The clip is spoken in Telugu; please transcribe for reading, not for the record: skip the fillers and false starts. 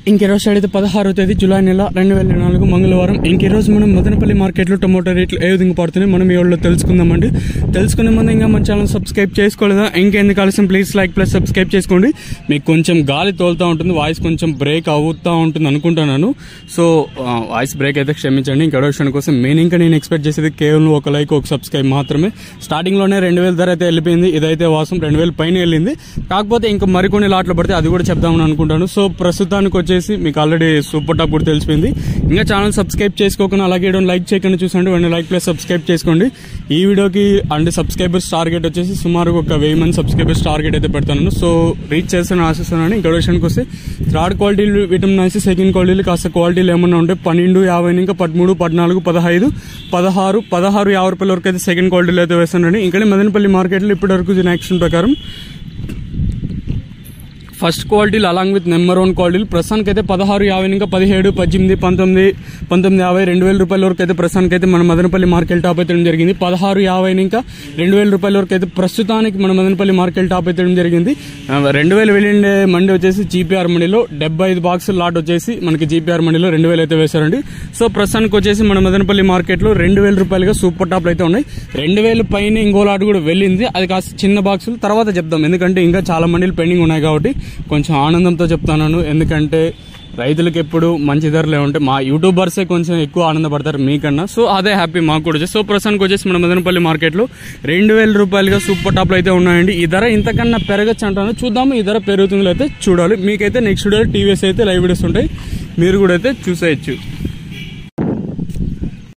ఇంకే రోజు అయితే 16వ తేదీ జూలై నెల 2024 మంగళవారం. ఇంకే రోజు మనం మదనపల్లి మార్కెట్లో టమోటా రేట్లు ఏ విధంగా పడుతున్నాయి మనం ఈ వాళ్ళు తెలుసుకుందామండి. తెలుసుకునే ముందు ఇంకా మన ఛానల్ సబ్స్క్రైబ్ చేసుకోలేదా? ఇంకెందుకు ఆలస్యం, ప్లీజ్ లైక్ ప్లస్ సబ్స్క్రైబ్ చేసుకోండి. మీకు కొంచెం గాలి తోలుతూ ఉంటుంది, వాయిస్ కొంచెం బ్రేక్ అవుతూ ఉంటుంది అనుకుంటున్నాను. సో వాయిస్ బ్రేక్ అయితే క్షమించండి. ఇంకా విషయం కోసం నేను ఎక్స్పెక్ట్ చేసేది కేవలం ఒక లైక్ ఒక సబ్స్క్రైబ్ మాత్రమే. స్టార్టింగ్లోనే 2000 ధర అయితే వెళ్ళిపోయింది, ఇదైతే వాసం 2000 పైన వెళ్ళింది. కాకపోతే ఇంకా మరికొన్ని లాట్లు పడితే అది కూడా చెప్దామని అనుకుంటాను. సో ప్రస్తుతానికి వచ్చేసి మీకు ఆల్రెడీ సూపర్ టాప్ కూడా తెలిసిపోయింది. ఇంకా ఛానల్ సబ్స్క్రైబ్ చేసుకోకుండా అలాగే లైక్ చేయకుండా చూసండి, వెంటనే లైక్ ప్లస్ సబ్స్క్రైబ్ చేసుకోండి. ఈ వీడియోకి అంటే సబ్స్క్రైబర్స్ టార్గెట్ వచ్చేసి సుమారు ఒక 1000 మంది సబ్స్క్రైబర్స్ టార్గెట్ అయితే పెడతాను. సో రీచ్ చేస్తాను ఆశిస్తున్నాను. ఇంకా విషయానికి వస్తే థర్డ్ క్వాలిటీ విటమిన్ ఐసి, సెకండ్ క్వాలిటీలు కాస్త క్వాలిటీలు ఏమన్నా ఉంటే 1250 ఇంకా 13, 14, 15, 16, 50 రూపాయల వరకు అయితే సెకండ్ క్వాలిటీలో అయితే వేస్తానండి. ఇంకా మదనపల్లి మార్కెట్లో ఇప్పటి వరకు యాక్షన్ ప్రకారం ఫస్ట్ క్వాలిటీలు అలాంగ్ విత్ నెంబర్ 1 క్వాలిటీలు ప్రస్తుతానికి అయితే 1650 ఇంకా 17, 18, 19, 1950, 2000 రూపాయల వరకు అయితే ప్రస్తుతానికి అయితే మన మదనపల్లి మార్కెట్ టాప్ అయితే జరిగింది. 1650 ఇంకా 2000 రూపాయల వరకు అయితే ప్రస్తుతానికి మన మదనపల్లి మార్కెట్ టాప్ అయితే జరిగింది. 2000 వెళ్ళిండే మండి వచ్చేసి జీపీఆర్ మండిలో 75 బాక్సుల లాట్ వచ్చేసి మనకి జీపీఆర్ మండిలో 2000 అయితే వేశారండి. సో ప్రస్తుతానికి వచ్చేసి మన మదనపల్లి మార్కెట్లో 2000 రూపాయలుగా సూపర్ టాప్లు అయితే ఉన్నాయి. 2000 పైన ఇంకో లాట్ కూడా వెళ్ళింది, అది కాస్త చిన్న బాక్సులు తర్వాత చెప్దాం, ఎందుకంటే ఇంకా చాలా మండీలు పెండింగ్ ఉన్నాయి కాబట్టి కొంచెం ఆనందంతో చెప్తాను. ఎందుకంటే రైతులకు ఎప్పుడు మంచి ధరలే ఉంటాయి, మా యూట్యూబర్సే కొంచెం ఎక్కువ ఆనందపడతారు మీకన్నా. సో అదే హ్యాపీ మాకు కూడా. సో ప్రస్తుతానికి వచ్చేసి మన మదనపల్లి మార్కెట్లో 2000 రూపాయలుగా సూపర్ టాప్లు అయితే ఉన్నాయండి. ఈ ధర ఇంతకన్నా పెరగచ్చు అంటాను, చూద్దాము ఈ ధర పెరుగుతుందో అయితే చూడాలి. మీకైతే నెక్స్ట్ వీడియో టీవీఎస్ అయితే లైవ్ వీడియోస్ ఉంటాయి, మీరు కూడా అయితే చూసేయచ్చు.